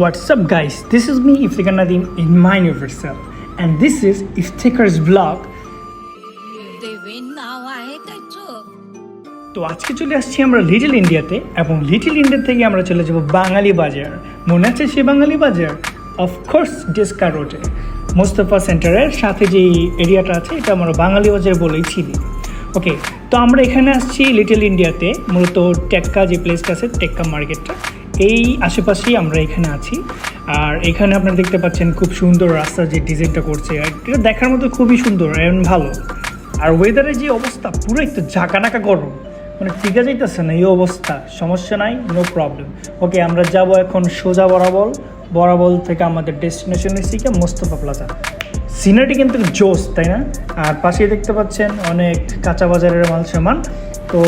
What's up guys, this is me Iftikhar Nadeem in my universal and this is Iftikhar's vlog. তো আজকে চলে আসছি আমরা little ইন্ডিয়াতে এবং লিটল ইন্ডিয়া থেকে আমরা চলে যাব বাঙালি বাজার। মনে আছে সেই বাঙালি বাজার? অফকোর্স ডেস্কা রোডে মোস্তফা সেন্টারের সাথে যে এরিয়াটা আছে এটা আমরা বাঙালি বাজার বলেই চিনি। ওকে, তো আমরা এখানে আসছি লিটল ইন্ডিয়াতে, মূলত টেক্কা যে প্লেসটা আছে টেক্কা মার্কেটটা এই আশেপাশেই আমরা এখানে আছি। আর এখানে আপনারা দেখতে পাচ্ছেন খুব সুন্দর রাস্তার যে ডিজাইনটা করছে, আর এটা দেখার মতো খুবই সুন্দর এবং ভালো। আর ওয়েদারের যে অবস্থা পুরো একটু ঝাঁকানাকা গরম, মানে টিকা যাইতেছে না এই অবস্থা। সমস্যা নাই, নো প্রবলেম। ওকে, আমরা যাব এখন সোজা বরাবল থেকে আমাদের ডেস্টিনেশন এসে মোস্তফা প্লাজা। সিনারিটি কিন্তু জোস, তাই না? আর পাশে দেখতে পাচ্ছেন অনেক কাঁচা বাজারের মাল সামান। তো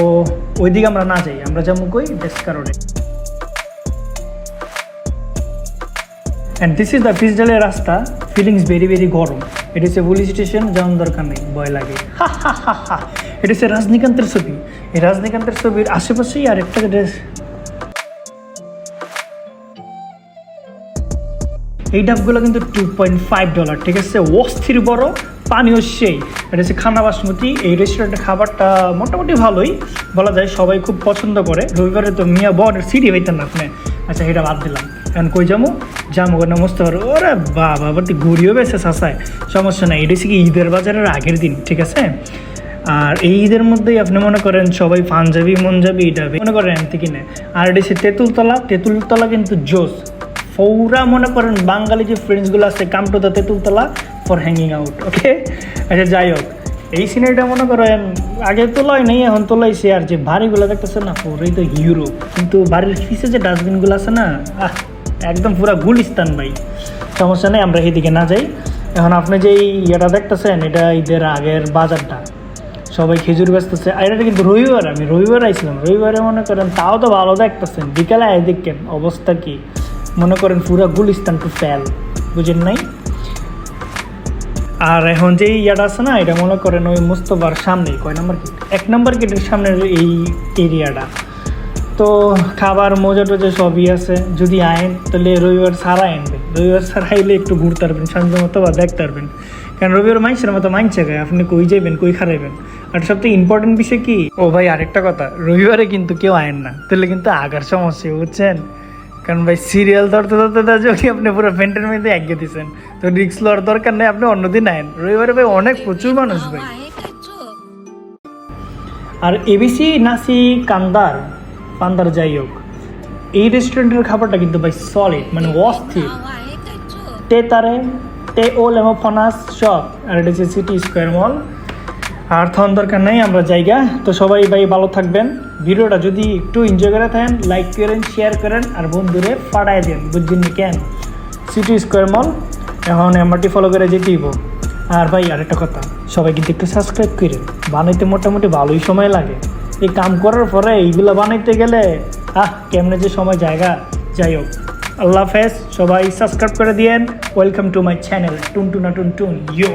ওইদিকে আমরা না যাই, আমরা যাবো কই ডেস্কা রোডে। অ্যান্ড দিস ইজ দ্য পিসডালের রাস্তা। ফিলিংস ভেরি ভেরি গরম। এটা হচ্ছে পুলিশ স্টেশন, যাওয়ার দরকার নেই, ভয় লাগে। এটা হচ্ছে রজনীকান্তের ছবি। এই রজনীকান্তের ছবির আশেপাশেই আর একটা ড্রেস। এই ডাবগুলো কিন্তু $2.5, ঠিক আছে? অস্থির বড়, পানিও সেই। এটা হচ্ছে খানা বাসমতি। এই রেস্টুরেন্টের খাবারটা মোটামুটি ভালোই বলা যায়, সবাই খুব পছন্দ করে। রবিবারে তো মিয়া বনের সিটি হইতেন না আপনি। আচ্ছা, এটা বাদ দিলাম। এখন কই যাবো না মোস্তফার। ওরে বাবা, আবার ঘুরিও বেছে সাসায়, সমস্যা নাই। এটা হচ্ছে কি ঈদের বাজারের আগের দিন, ঠিক আছে? আর এই ঈদের মধ্যেই আপনি মনে করেন সবাই পাঞ্জাবি মঞ্জাবি এটা মনে করেন এমতি কিনে। আর এটা হচ্ছে তেঁতুলতলা কিন্তু জোস ফৌরা। মনে করেন বাঙালি যে ফ্রেন্ডসগুলো আছে, come to the Tentultala for hanging out. Okay, আচ্ছা যাই হোক, এই সিনারিটা মনে করেন আগে তোলাই নেই, এখন তোলাইছে। আর যে বাড়িগুলো দেখতেছে না, পুরোই তো হিরো। কিন্তু বাড়ির পিছে যে ডাস্টবিনগুলো আছে না, একদম পুরা গুলিস্তান ভাই। সমস্যা নেই, আমরা এইদিকে না যাই। এখন আপনি যে ইয়েটা দেখতেছেন, এটা ঈদের আগের বাজারটা, সবাই খেজুর বেচতেছে। আর এটা কিন্তু রবিবার, আমি রবিবার আইছিলাম। রবিবারে মনে করেন তাও তো ভালো দেখতেছেন। বিকালে আয় দেখেন অবস্থা কি, মনে করেন পুরা গুলিস্তান টু ফেল, বুঝেন নাই? আর এখন যে ইয়াটা আছে না, এটা মনে করেন ওই মোস্তফার সামনেই, কয় নম্বর গেট, 1 নম্বর গেটের সামনের এই এরিয়াটা। তো খাবার মজা টজা সবই আছে। যদি আইন তাহলে রবিবার ছাড়া আনবেন। রবিবার ছাড়া আইলে একটু ঘুরতে পারবেন, শান্তি মতো বা দেখতে পারবেন। কারণ রবিবার মাইন্সের মতো মাইনছে গায়ে, আপনি কই যাবেন, কই খারাইবেন। আর সবথেকে ইম্পর্টেন্ট বিষয় কি, ও ভাই আরেকটা কথা, রবিবারে কিন্তু কেউ আইন না, তাহলে কিন্তু আগার সমস্যা, বুঝছেন? কারণ ভাই সিরিয়াল ধরতে যদি আপনি পুরো ফ্যান্টের মধ্যে এগিয়ে দিচ্ছেন, তো রিক্স লওয়ার দরকার নেই, আপনি অন্যদিন আইন। রবিবারে ভাই অনেক প্রচুর মানুষ ভাই। আর এবিসি নাসি পান্দার যাই হোক, এই রেস্টুরেন্টের খাবারটা কিন্তু ভাই সলিড, মানে অস্থির। ও লেমোফনাস শপ, আর এটা হচ্ছে সিটি স্কোয়ার মল। আর থন দরকার নেই, আমরা জায়গা। তো সবাই ভাই ভালো থাকবেন। ভিডিওটা যদি একটু এনজয় করে থাকেন, লাইক করেন, শেয়ার করেন, আর বন্ধুরে পাঠায় দেন, বুঝছেন কেন? সিটি স্কোয়ার মল। এখন এমআরটি ফলো করে যেতেই। আর ভাই আরেকটা কথা, সবাই কিন্তু একটু সাবস্ক্রাইব করেন। বানাইতে মোটামুটি ভালোই সময় লাগে। এই কাম করার পরে এইগুলো বানাইতে গেলে কেমনে যে সময় জায়গা। যাই হোক, আল্লাহ হাফেজ, সবাই সাবস্ক্রাইব করে দিয়েন। ওয়েলকাম টু মাই চ্যানেল টুনটুনা টুনটুন ইয়ো।